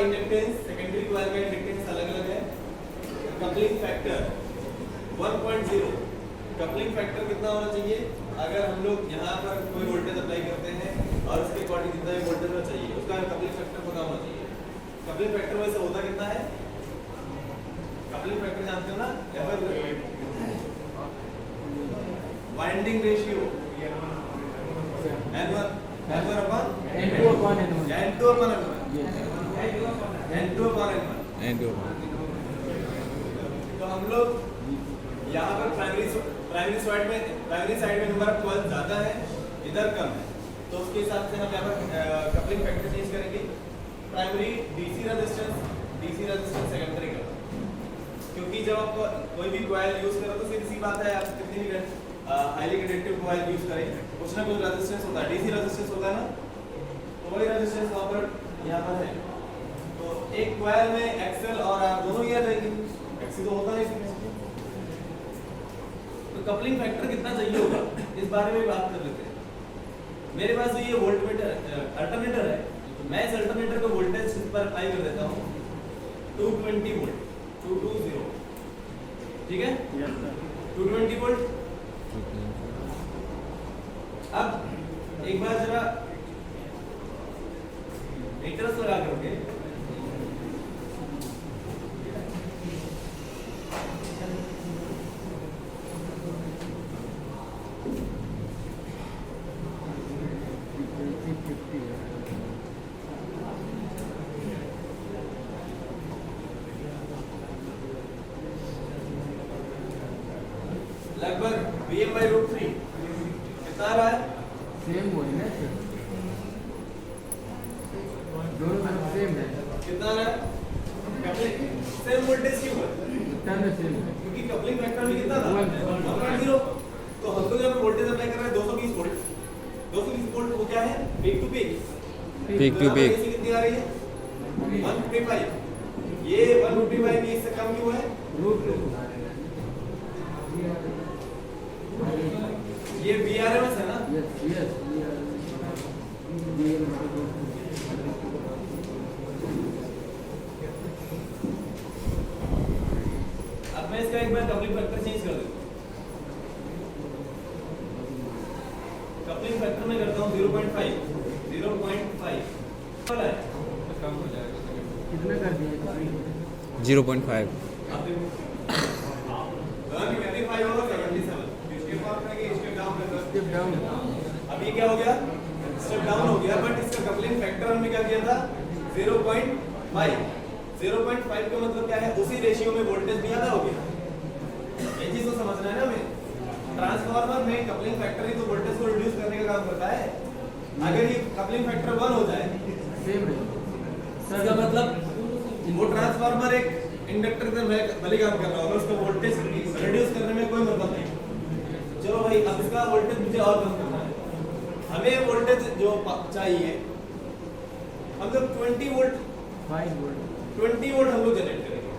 Inductance, secondary coil का inductance अलग अलग है। Coupling factor 1.0। कपलिंग फैक्टर कितना होना चाहिए? अगर हम लोग यहाँ पर कोई वोल्टेज अप्लाई करते हैं और उसके अकॉर्डिंग जितना भी वोल्टेज होना चाहिए उसका कपलिंग फैक्टर पता होना चाहिए। कपलिंग फैक्टर वैसे होता कितना है? कपलिंग फैक्टर जानते हो ना? Winding ratio N1 upon N2 upon N1. N2 upon N1। N2 upon N1। तो हम लोग यहाँ पर प्राइमरी साइड में नंबर ऑफ कॉइल ज्यादा है, इधर कम है, तो उसके हिसाब से हम यहाँ पर कपलिंग फैक्टर चेंज करेंगे। प्राइमरी डीसी रेजिस्टेंस सेकेंडरी का, क्योंकि जब आप कोई भी कॉइल यूज करो तो सीधी सी बात है, आप कितनी भी हाईली कंडक्टिव कॉइल यूज करें, कुछ ना कुछ रेजिस्टेंस होता है, डीसी रेजिस्टेंस होता है ना, तो वही रेजिस्टेंस वहाँ पर यहाँ पर है। तो एक कॉइल में एक्सएल और आर दोनों ही आ जाएंगे, एक्सी तो होता नहीं। तो कपलिंग फैक्टर कितना चाहिए होगा इस बारे में बात कर लेते हैं। मेरे पास ये वोल्टमीटर अल्टरनेटर है, मैं इस अल्टरनेटर को वोल्टेज पर अप्लाई कर देता हूँ 220 वोल्ट 220, ठीक है, 220 वोल्ट। अब एक बार जरा मीटर्स लगा करके लगभग Vm/√3 कितना आ रहा है? सेम वही है सर, दोनों तरफ सेम है। कितना आ रहा है? सेम वोल्टेज क्यों है? इतना में सेम है क्योंकि कपलिंग फैक्टर भी कितना था? 1.0। तो हम लोग जब वोल्टेज अप्लाई कर रहे हैं 220 वोल्ट, 220 वोल्ट वो क्या है? Peak to peak. Peak to peak कितनी आ रही है? 155। ये 155 भी इससे कम क्यों है? ये VRMS है ना? यस अब मैं इसका एक बार कपलिंग फैक्टर चेंज कर देता हूँ। कपलिंग फैक्टर में करता हूँ 0.5 वाला है, कम हो जाएगा। कितना कर दिया? 0.5। आप देखो कि 25 होगा 77, स्टेप अप करेंगे, स्टेप डाउन करेंगे, स्टेप डाउन। अब ये क्या हो गया? स्टेप डाउन हो गया, बट इसका कपलिंग फैक्टर हमने क्या किया था? 0.5। 0.5 का मतलब क्या है? उसी रेशियो में वोल्टेज भी ज्यादा हो गया। ये चीज तो समझना है ना हमें। ट्रांसफार्मर में कपलिंग फैक्टर ही तो वोल्टेज को रिड्यूस करने का काम करता है। अगर ये कपलिंग फैक्टर 1 हो जाए, सेम है इसका मतलब वो ट्रांसफार्मर एक इंडक्टर के भले काम कर रहा होगा, उसका वोल्टेज रिड्यूस करने में कोई मतलब नहीं। चलो भाई, अब इसका वोल्टेज मुझे और कम करना है। हमें वोल्टेज जो चाहिए, हम लोग 20 वोल्ट 5 वोल्ट 20 वोल्ट हम लोग जनरेट करेंगे।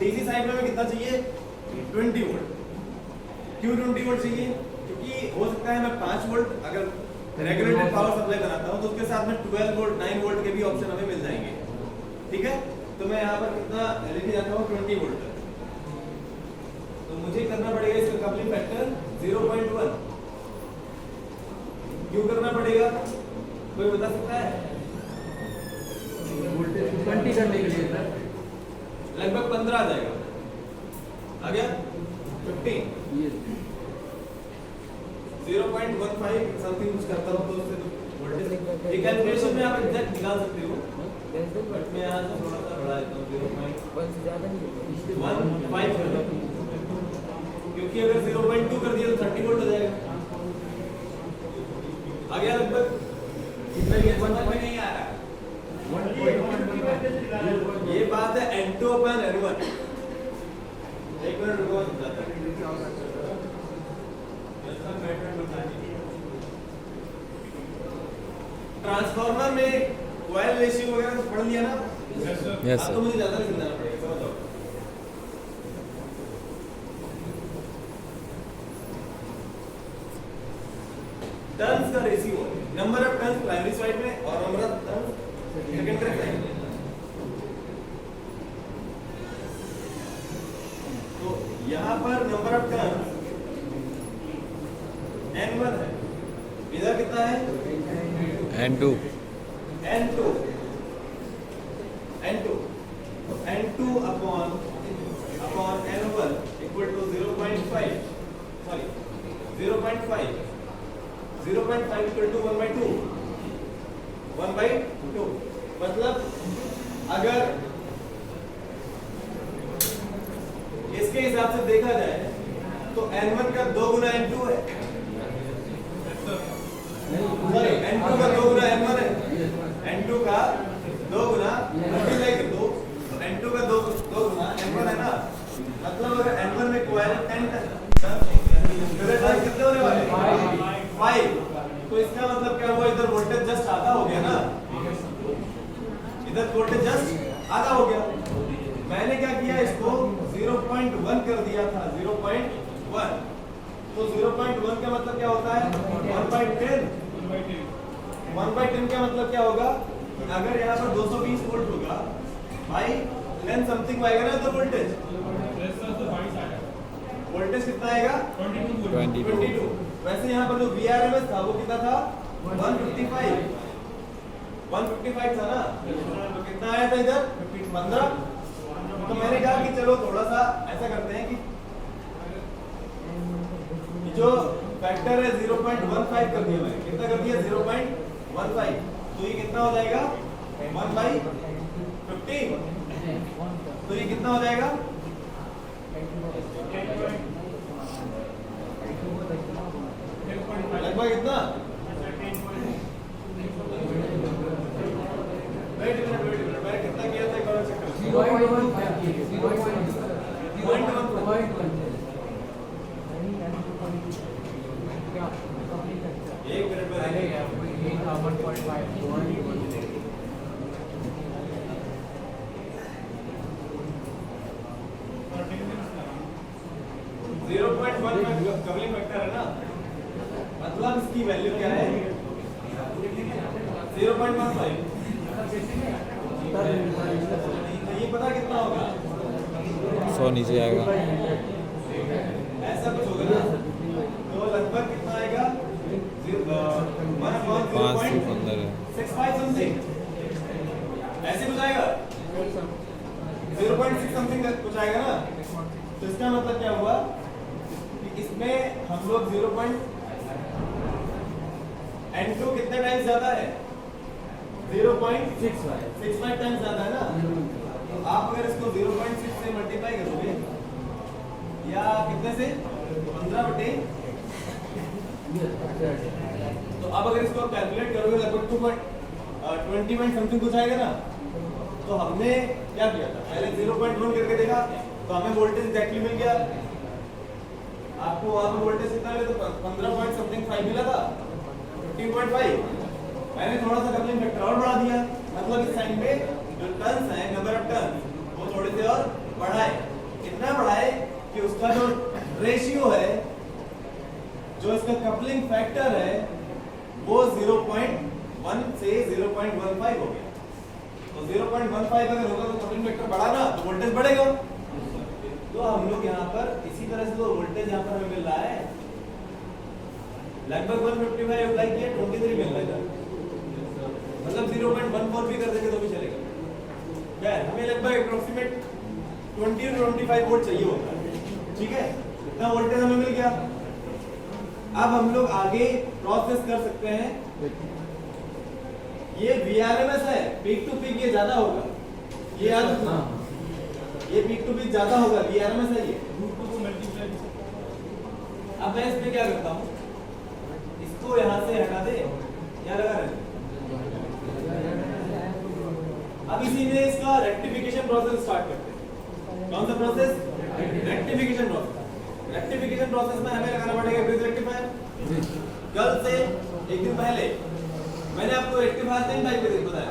डीसी साइड में हमें कितना चाहिए? 20 वोल्ट। क्यों 20 वोल्ट चाहिए? क्योंकि हो सकता है मैं 5 वोल्ट अगर रेगुलेटेड पावर सप्लाई बनाता हूँ तो उसके साथ में 12 वोल्ट 9 वोल्ट के भी ऑप्शन हमें मिल जाएंगे, ठीक है। तो मैं यहाँ पर कितना लेके जाता हूँ? 20 वोल्ट तक। तो मुझे करना पड़ेगा इसका कपलिंग फैक्टर 0.1। क्यों करना पड़ेगा? कोई बता सकता है? वोल्टेज 20 करने के लिए सर लगभग 15 आ जाएगा। आ गया 15 ये 0.15 समथिंग कुछ करता हूँ तो उससे तो वोल्टेज ये कैलकुलेशन में आप एग्जैक्ट निकाल सकते हो, बट मैं यहाँ से थोड़ा सा बढ़ा देता हूँ 0.15 कर दो, क्योंकि अगर 0.2 कर दिया तो 30 वोल्ट हो जाएगा। आ गया लगभग कितना? ये समझ में नहीं आ रहा। ये बात है N2 upon N1। एक मिनट रुको, ट्रांसफार्मर में कॉइल रेशियो वगैरह तो पढ़ लिया ना? यस अब तो मुझे ज्यादा नहीं समझाना पड़ेगा, समझ जाओ। टर्न्स का ratio, number of turns primary side में और number of turns secondary side में। यहाँ पर नंबर ऑफ टर्न्स N1 है, इधर कितना है N2 N2 N2 upon N1 equal to 0.5 sorry 0.5 equal to 1/2 मतलब अगर इसके हिसाब से देखा जाए तो N1 का 2 गुना N2 है, सॉरी N2 का 2 गुना N1 है, N2 का 2 गुना मल्टीप्लाई कर दो तो N2 का 2 गुना N1 है ना, मतलब अगर N1 में कोएफिशिएंट 10 कितने होने वाले 5, तो इसका मतलब क्या हुआ, इधर वोल्टेज जस्ट आधा हो गया ना, इधर वोल्टेज जस्ट आधा हो गया। मैंने क्या किया, इसको 0.1 कर दिया था, 0.1, तो 0.1 का मतलब क्या होता है 1/10, 1/10 का मतलब क्या होगा, अगर यहाँ पर 220 वोल्ट होगा भाई 10 समथिंग आएगा ना, तो वोल्टेज कितना आएगा 22। वैसे यहाँ पर जो VRMS था वो कितना था 155 था ना, तो कितना आया था इधर 15। तो मैंने कहा कि चलो थोड़ा सा ऐसा करते हैं कि जो फैक्टर है 0.15 कर दिया मैंने, कितना कर दिया 0.15, तो ये कितना हो जाएगा 1/15, तो ये कितना हो जाएगा लगभग इतना। वेट मिनट मैंने कितना किया था एक बार चेक करो। 1 मिनट में 0.1 कपलिंग फैक्टर है ना, मतलब इसकी वैल्यू क्या है 0.15। ये पता कितना होगा 100 नीचे आएगा, ऐसा कुछ होगा ना, तो लगभग कितना आएगा 5 से 15 है। 65 समथिंग, ऐसे कुछ आएगा 0.6 समथिंग कुछ आएगा ना। तो इसका मतलब क्या हुआ कि इसमें हम लोग N2 कितने टाइम्स ज्यादा है 0.65 टाइम्स ज्यादा है ना, तो आप अगर इसको 0.6 से मल्टीप्लाई करोगे या कितने से 15/, तो अब अगर इसको कैलकुलेट करोगे लगभग 20 समथिंग कुछ आएगा ना। तो हमने क्या किया था, पहले 0.1 करके देखा तो हमें वोल्टेज एग्जैक्टली मिल गया, आपको वहां पर वोल्टेज कितना मिला, तो 15 समथिंग 5 मिला था 15.5। मैंने थोड़ा सा कपलिंग फैक्टर और बढ़ा दिया, मतलब इस साइड पे जो टर्न्स है नंबर ऑफ टर्न्स वो थोड़े से और बढ़ाए, कितना बढ़ाए कि उसका जो रेशियो है, जो इसका कपलिंग फैक्टर है वो 0.1 से 0.15 हो गया। तो 0.15 अगर होगा तो कपलिंग फैक्टर बढ़ा ना, तो वोल्टेज बढ़ेगा। तो हम लोग यहाँ पर इसी तरह से तो वोल्टेज यहाँ पर हमें मिल रहा है लगभग 155 अप्लाई किया 23 मिल रहा है, मतलब 0.14 भी कर देंगे तो भी चलेगा। क्या है, हमें लगभग अप्रोक्सीमेट 20 to 25 वोल्ट चाहिए होता है, ठीक है, इतना वोल्टेज हमें मिल गया। अब हम लोग आगे प्रोसेस कर सकते हैं, ये VRMS है, पीक टू पीक ये ज्यादा होगा, ये याद रखना, ये पीक टू पीक ज्यादा होगा, VRMS है ये। अब मैं इसमें क्या करता हूँ, इसको यहाँ से हटा दे, यहाँ लगा रहे। अब इसी में इसका रेक्टिफिकेशन प्रोसेस स्टार्ट करते हैं। कौन सा process, rectification process. Rectification process में हमें लगाना पड़ेगा ब्रिज रेक्टिफायर। कल से एक दिन पहले मैंने आपको रेक्टिफायर 3 टाइप के बताया,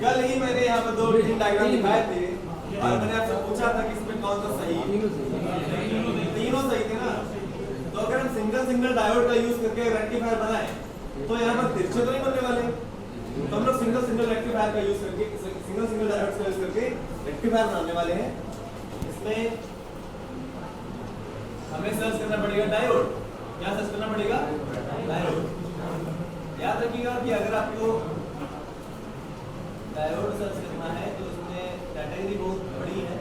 कल ही मैंने यहाँ पर 2-3 डायग्राम दिखाए थे और मैंने आपसे पूछा था कि इसमें कौन सा सही है, तीनों सही थे ना। तो अगर हम सिंगल डायोड का यूज करके रेक्टिफायर बनाए तो यहाँ पर तिरछे तो नहीं बनने वाले, तो हम लोग सिंगल रेक्टिफायर का यूज करके सिंगल डायोड्स का यूज करके रेक्टिफायर बनाने वाले हैं। इसमें हमें सर्च करना पड़ेगा डायोड। क्या सर्च करना पड़ेगा? डायोड। याद रखिएगा कि अगर आपको डायोड सर्च करना है तो उसमें कैटेगरी बहुत बड़ी है।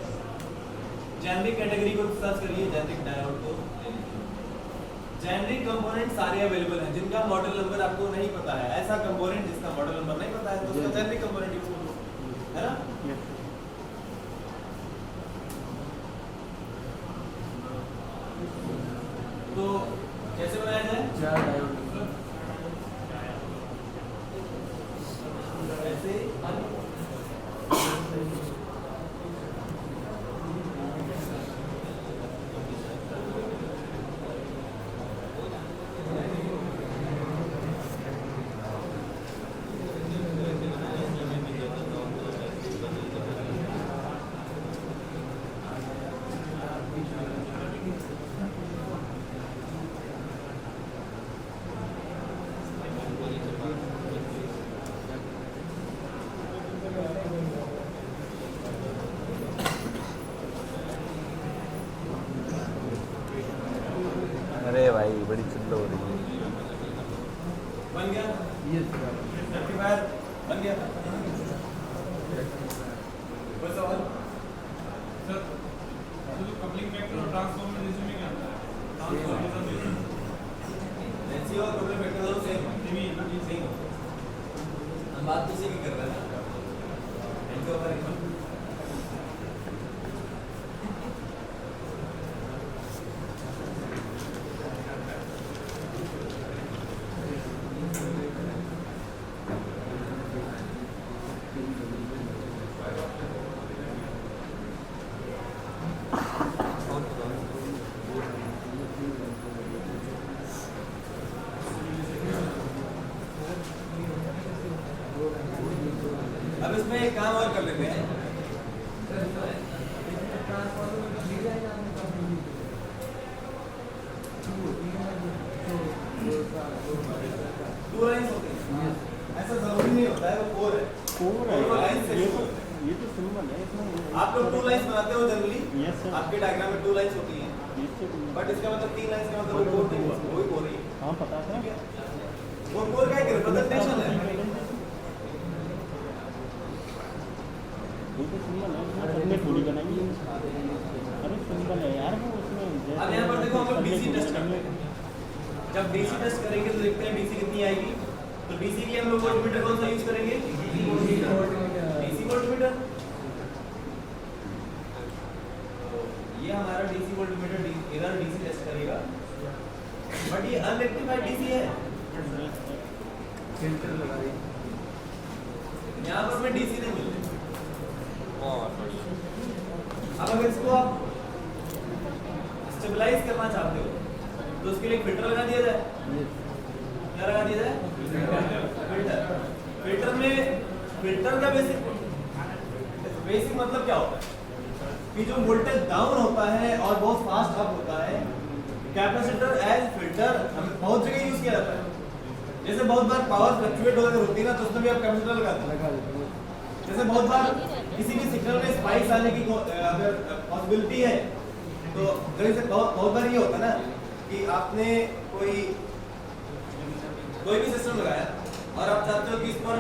जेनरिक कैटेगरी को सर्च करिए, जेनरिक डायोड को ले लीजिए। जेनरिक कंपोनेंट सारे अवेलेबल हैं जिनका मॉडल नंबर आपको नहीं पता है। ऐसा कंपोनेंट जिसका मॉडल नंबर नहीं पता है तो उसका जेनरिक कंपोनेंट यूज करो, है ना? तो कैसे बनाया जाए? 4 डायोड ऐसे अरे भाई बड़ी चिल्लो हो रही है। बन गया ये रेक्टिफायर, बन गया। कोई सवाल? सर तो कपलिंग फैक्टर और ट्रांसफॉर्मर जैसे में क्या ट्रांसफॉर्मर एचसी और कपलिंग फैक्टर दोनों सेम हो। हम बात तो उसी की कर रहे हैं ना। एचसी और कपलिंग अब इसमें एक काम और कर लेते हैं। टू लाइंस होती हैं, ऐसा जरूरी नहीं होता है, वो कोर है। वो लाइन से शुरू होता है। ये तो सिंबल है इसमें। आप लोग टू लाइंस बनाते हो जनरली, यस सर। आपके डायग्राम में टू लाइंस होती हैं, बट इसका मतलब 3 लाइंस का मतलब वो कोर नहीं हुआ, वही कोर है। हाँ पता था। ठीक है, वो कोर का एक रिप्रेजेंटेशन है। ये तो सिंबल है, इसमें सबने पूरी बनाई है। अरे सिंबल है यार वो उसमें। अब यहाँ पर देखो हम लोग डीसी टेस्ट करते हैं। जब डीसी टेस्ट करेंगे तो देखते हैं डीसी कितनी आएगी। तो डीसी के लिए हम लोग वोल्टमीटर कौन सा यूज करेंगे? DC voltmeter. ये हमारा डीसी वोल्टमीटर इधर डीसी टेस्ट करेगा, बट ये अनरेक्टिफाइड डीसी है। फिल्टर लगा रही यहाँ पर हमें डीसी नहीं मिल रही। अब अगर इसको आप स्टेबलाइज करना चाहते हो तो उसके लिए फिल्टर लगा दिया जाए। क्या लगा दिया जाए? फिल्टर में फिल्टर का बेसिक मतलब क्या होता है कि जो वोल्टेज डाउन होता है और बहुत फास्ट अप होता है, कैपेसिटर एज फिल्टर बहुत जगह यूज किया जाता है। जैसे बहुत बार पावर फ्लक्चुएट होती है ना, तो उसमें भी आप कैपेसिटर लगाते हैं। जैसे बहुत बार किसी भी सिग्नल में स्पाइक्स आने की अगर पॉसिबिलिटी है तो जैसे बहुत बार ये होता है ना कि आपने कोई भी सिस्टम लगाया और आप चाहते हो कि इस पर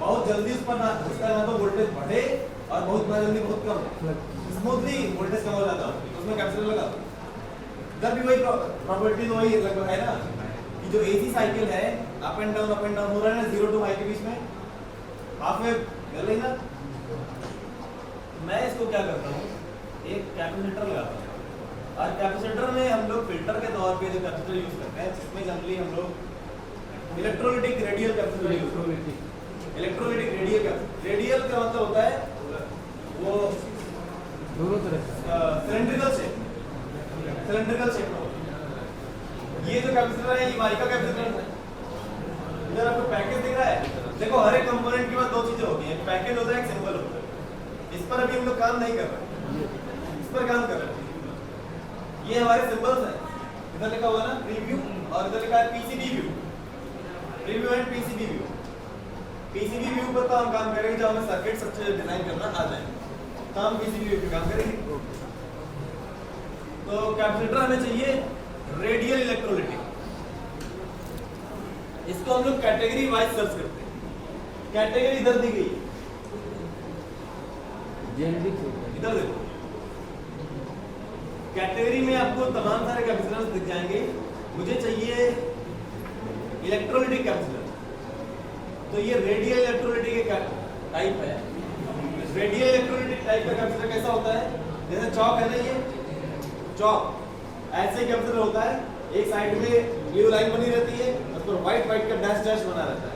बहुत जल्दी उसका ना तो वोल्टेज बढ़े और बहुत जल्दी बहुत कम स्मूथली वोल्टेज कम हो जाता हो, तो उसमें कैपेसिटर लगा दो। जब भी वही प्रॉपर्टी तो वही लगभग है ना कि जो एसी साइकिल है अप एंड डाउन हो रहा है ना 0 to हाई के बीच में, हाफ वेव कर लेना। मैं इसको क्या करता हूँ, एक कैपेसिटर लगाता हूँ और कैपेसिटर में हम लोग फिल्टर के तौर पे जो कैपेसिटर यूज करते हैं, जिसमें जनरली हम लोग इलेक्ट्रोलाइटिक रेडियल कैपेसिटर यूज करते हैं। इलेक्ट्रोलाइटिक रेडियल का मतलब होता है वो दोनों तरफ सिलेंड्रिकल शेप में। ये जो कैपेसिटर है ये माइका कैपेसिटर है। इधर आपको पैकेज दिख रहा है, देखो हर एक कंपोनेंट के बाद दो चीजें होती हैं, पैकेज होता है, एक सिंबल होता है। इस पर अभी हम लोग काम नहीं कर रहे, इस पर काम कर रहे हैं। ये हमारे सिंबल्स हैं। इधर लिखा हुआ है ना प्रीव्यू और इधर लिखा है PCB view, preview and PCB view. PCB view पर तो हम काम करेंगे जब हमें सर्किट स्ट्रक्चर डिजाइन करना आ जाए, तो हम पीसीबी व्यू पे काम करेंगे। तो कैपेसिटर हमें चाहिए रेडियल इलेक्ट्रोलिटिक, इसको हम लोग कैटेगरी वाइज सर्च करते हैं। कैटेगरी इधर दी गई, इधर देखो, कैटेगरी में आपको तमाम सारे कैपेसिटर्स दिख जाएंगे। मुझे चाहिए इलेक्ट्रोलिटिक कैपेसिटर, तो ये रेडियल इलेक्ट्रोलिटिक का टाइप है। रेडियल इलेक्ट्रोलिटिक टाइप का कैपेसिटर कैसा होता है, जैसे चौक है ना, ये चौक ऐसे कैपेसिटर होता है, एक साइड में ब्लू लाइन बनी रहती है, उस पर व्हाइट का डैश डैश बना रहता है।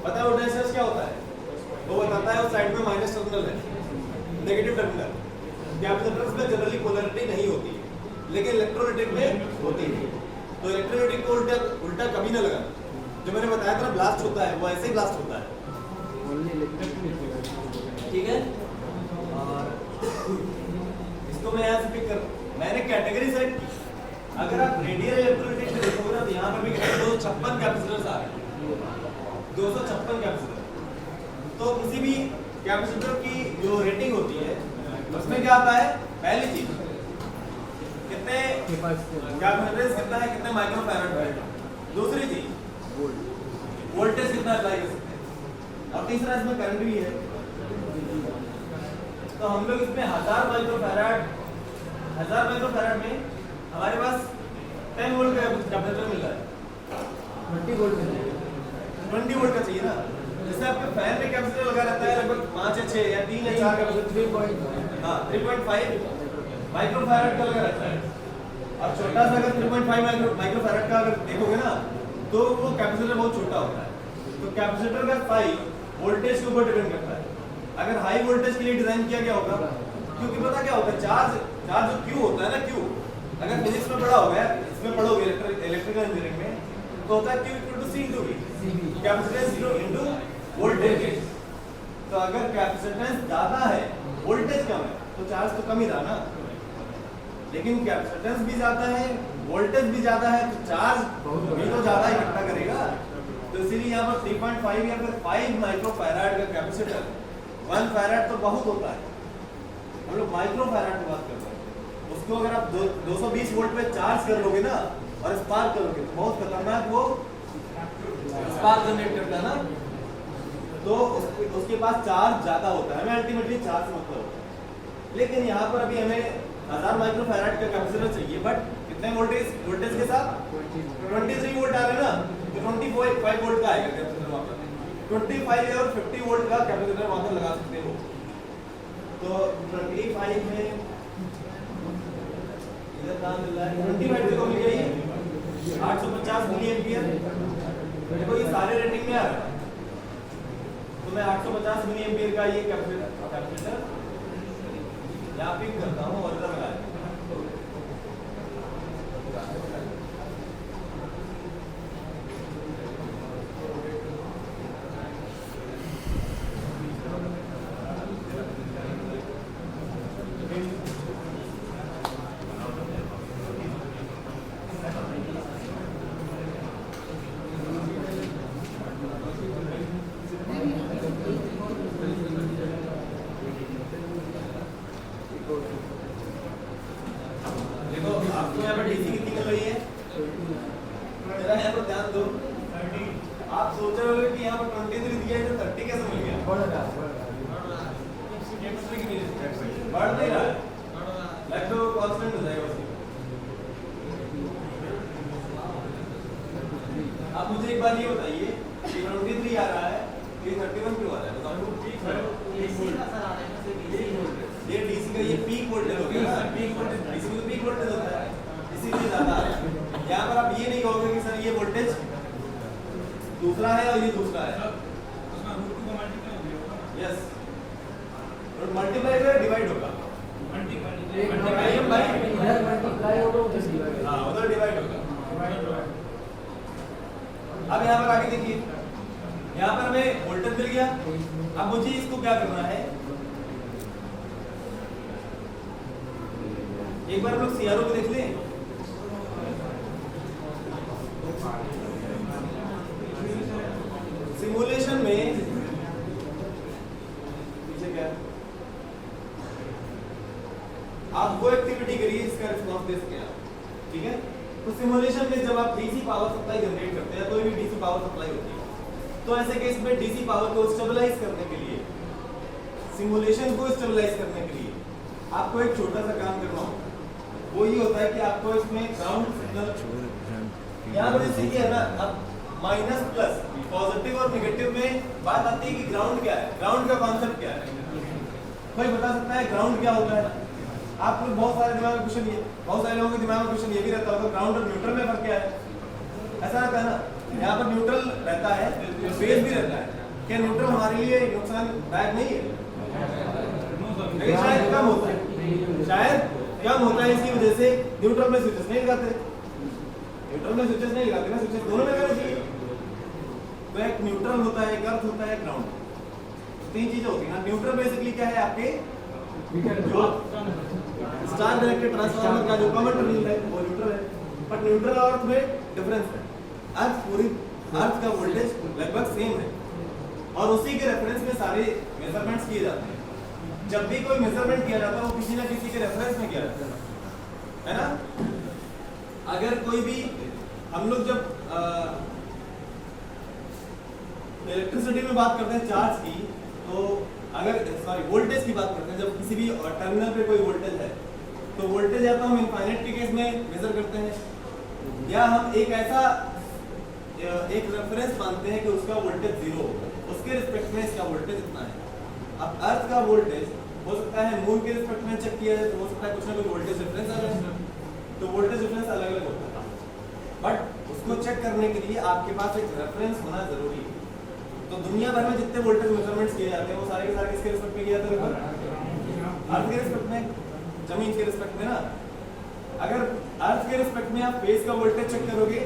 पता है वो डैश डैश क्या होता है? वो बताता है उस साइड में माइनस टर्मिनल है, नेगेटिव टर्मिनल। कैपेसिटर्स में जनरली पोलैरिटी नहीं होती है, लेकिन इलेक्ट्रोलिटिक में होती है। तो इलेक्ट्रोलिटिक को उल्टा कभी ना लगाना। जो मैंने बताया था ना ब्लास्ट होता है, वो ऐसे ही ब्लास्ट होता है, ठीक है। और इसको मैं यहाँ से पिक कर, मैंने कैटेगरी सेट की। अगर आप रेडियल इलेक्ट्रोलिटिक में देखोगे ना, तो यहाँ पर भी 256 कैपेसिटर्स आ रहे हैं, 256 कैपेसिटर। तो किसी भी कैपेसिटर की जो रेटिंग होती है उसमें क्या आता है, पहली चीज कितने कैपेसिटेंस कितना है, कितने माइक्रोफैराड है। दूसरी चीज वोल्टेज कितना अप्लाई कर सकते हैं, और तीसरा इसमें करंट भी है। तो हम लोग इसमें 1000 माइक्रोफैराड में हमारे पास 10 वोल्ट का कैपेसिटर मिल रहा है। 20 वोल्ट में 20 वोल्ट का चाहिए ना, जैसे आपके फैन में कैपेसिटर लगा रहता है लगभग 5 या 6 या 3 या 4 कैपेसिटर, 3.5 माइक्रोफैराड का लगा रहता है। और छोटा सा अगर 3.5 माइक्रोफैराड का अगर देखोगे ना, तो वो कैपेसिटर बहुत छोटा होता है। तो कैपेसिटर का साइज वोल्टेज के ऊपर डिपेंड करता है। अगर हाई वोल्टेज के लिए डिजाइन किया गया होगा, क्योंकि पता क्या होता है, चार्ज जो क्यू होता है ना, क्यू अगर फिजिक्स में पढ़ा होगा, इसमें पढ़ोगे इलेक्ट्रिकल इंजीनियरिंग में, तो होता है Q equal to C into V, capacitance into voltage. तो अगर कैपेसिटेंस ज्यादा है, वोल्टेज कम है, तो चार्ज तो कम ही रहा ना। लेकिन कैपेसिटेंस भी ज्यादा है, वोल्टेज भी ज्यादा है, तो चार्ज भी तो ज्यादा इकट्ठा करेगा। तो इसीलिए यहाँ पर 3.5 या फिर 5 माइक्रोफैराड का कैपेसिटर, 1 फैराड तो बहुत होता है, हम लोग माइक्रोफैराड की बात कर रहे हैं। उसको अगर आप 220 वोल्ट पे चार्ज कर लोगे ना और स्पार्क करोगे, तो बहुत खतरनाक वो स्पार्क जनरेट करता है ना। तो उसके पास चार्ज ज्यादा होता है, हमें अल्टीमेटली चार्ज से मतलब होता है। लेकिन यहाँ पर अभी हमें 1000 माइक्रोफैराड का कैपेसिटर चाहिए, बट कितने वोल्टेज के साथ 23 वोल्ट आ रहे हैं ना, तो 25 वोल्ट का आएगा कैपेसिटर वहाँ पर। 25 और 50 वोल्ट का कैपेसिटर वहाँ पर लगा सकते हो। तो 25 में इधर काम मिल रहा है, 25 देखो मिल गई 850 मिली एम्पियर। देखो ये सारे रेटिंग में आ रहा है, तो मैं 850 मिली एम्पियर का ये कैपेसिटर यहाँ पिक करता हूँ और इधर लगाया। देखो आपको यहाँ पर डीसी कितनी मिल रही है, जरा यहाँ पर ध्यान दो। आप सोच रहे हो कि यहाँ पर 23 दिया है, तो 30 कैसे मिल गया? बढ़ नहीं रहा है, लगभग कांस्टेंट हो जाएगा उसकी। आप मुझे एक बार ये बताइए कि 23 आ रहा है, ये 31 क्यों आ रहा है? ये डीसी का ये पीक वोल्टेज हो गया ना, पीक वोल्टेज डीसी में पीक वोल्टेज होता है, इसीलिए ज्यादा आ रहा है। यहाँ पर आप ये नहीं कहोगे कि सर ये वोल्टेज दूसरा है और ये दूसरा है। यस, मल्टीप्लाई होगा डिवाइड होगा, हाँ उधर डिवाइड होगा। अब यहाँ पर आगे देखिए, यहाँ पर हमें वोल्टेज मिल गया। अब मुझे इसको क्या करना है, एक बार हम लोग सीआरओ को देख लें। सिमुलेशन में सिमुलेशन में जब आप डीसी पावर सप्लाई जनरेट करते हैं, कोई भी डीसी पावर सप्लाई होती है, तो ऐसे केस में डीसी पावर को स्टेबलाइज करने के लिए, सिमुलेशन को स्टेबलाइज करने के लिए आपको एक छोटा सा काम करना होगा। वो ये होता है कि आपको इसमें ग्राउंड सिग्नल, यहाँ पर जैसे कि है ना, अब माइनस प्लस पॉजिटिव और नेगेटिव में बात आती है कि ग्राउंड क्या है, ग्राउंड का कॉन्सेप्ट क्या है। कोई बता सकता है ग्राउंड क्या होता है? आप लोग बहुत सारे दिमाग में क्वेश्चन ये, बहुत सारे लोगों के दिमाग में क्वेश्चन ये भी रहता होगा, ग्राउंड और न्यूट्रल में फर्क क्या है? ऐसा रहता है ना, यहाँ पर न्यूट्रल रहता है, फेज भी रहता है। क्या न्यूट्रल हमारे लिए नुकसानदायक नहीं है? लेकिन शायद कम होता है, शायद कम होता है। इसी वजह से न्यूट्रल में स्विचेस नहीं लगाते, न्यूट्रल में स्विचेस नहीं लगाते ना, स्विचेस दोनों में लगाना चाहिए। तो एक न्यूट्रल होता है, एक अर्थ होता है, ग्राउंड, तीन चीजें होती है ना। न्यूट्रल बेसिकली क्या है, आपके जो स्टार कनेक्टेड ट्रांसफार्मर का जो कॉमन टर्मिनल है वो न्यूट्रल है, बट न्यूट्रल और अर्थ में डिफरेंस है। अर्थ का वोल्टेज लगभग सेम है और उसी के रेफरेंस में सारे मेजरमेंट्स किए जाते हैं। जब भी कोई मेजरमेंट किया जाता है वो किसी ना किसी के रेफरेंस में किया जाता है ना। अगर कोई भी हम लोग जब इलेक्ट्रिसिटी में बात करते हैं चार्ज की, तो अगर वोल्टेज की बात करते हैं, जब किसी भी टर्मिनल पे कोई वोल्टेज है तो वोल्टेज या तो हम इनफाइनाइट के केस में मेजर करते हैं या हम एक ऐसा एक रेफरेंस मानते हैं कि उसका वोल्टेज 0 होगा, उसके रिस्पेक्ट में इसका वोल्टेज इतना है। अब अर्थ का वोल्टेज हो सकता है मून के रिस्पेक्ट में चेक किया जाए तो हो सकता है कुछ ना कुछ वोल्टेज डिफरेंस आ जाए, तो वोल्टेज डिफरेंस अलग अलग होता है, बट उसको चेक करने के लिए आपके पास एक रेफरेंस होना जरूरी है। तो दुनिया भर में जितने वोल्टेज मेजरमेंट्स किए जाते हैं वो सारे के सारे किसके रिस्पेक्ट में किए जाते हैं? अर्थ के रिस्पेक्ट में, जमीन के रिस्पेक्ट में ना। अगर अर्थ के रिस्पेक्ट में आप फेज का वोल्टेज चेक करोगे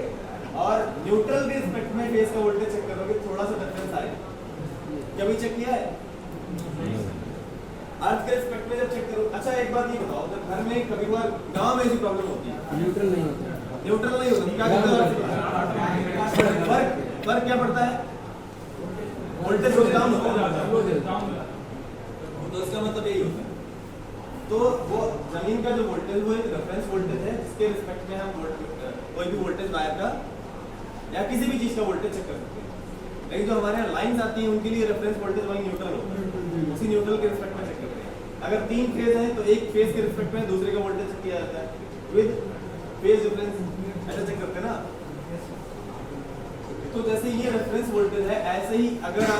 और न्यूट्रल के रिस्पेक्ट में फेज का वोल्टेज चेक करोगे, थोड़ा सा डिफरेंस आएगा। कभी चेक किया है? अर्थ के रिस्पेक्ट में जब चेक करो। अच्छा एक बात ये बताओ, जब घर में कभी बार गांव में ऐसी प्रॉब्लम होती है, न्यूट्रल नहीं होता, न्यूट्रल नहीं होता, क्या करते हैं? फर्क क्या पड़ता है? वोल्टेज डाउन होता है, तो इसका मतलब यही होता है। तो वो जमीन का जो वोल्टेज वो एक रेफरेंस वोल्टेज है जिसके रिस्पेक्ट में हम कोई भी वोल्टेज वायर का या किसी भी चीज का वोल्टेज चेक कर सकते हैं। लेकिन जो हमारे यहाँ लाइंस आती हैं उनके लिए रेफरेंस वोल्टेज वही न्यूट्रल होता है, उसी न्यूट्रल के रिस्पेक्ट में चेक करते हैं। अगर 3 फेज हैं तो एक फेज के रिस्पेक्ट में दूसरे का वोल्टेज चेक किया जाता है विद फेज डिफरेंस, ऐसा चेक करते हैं ना। तो जैसे ये रेफरेंस वोल्टेज है, ऐसे ही अगर आप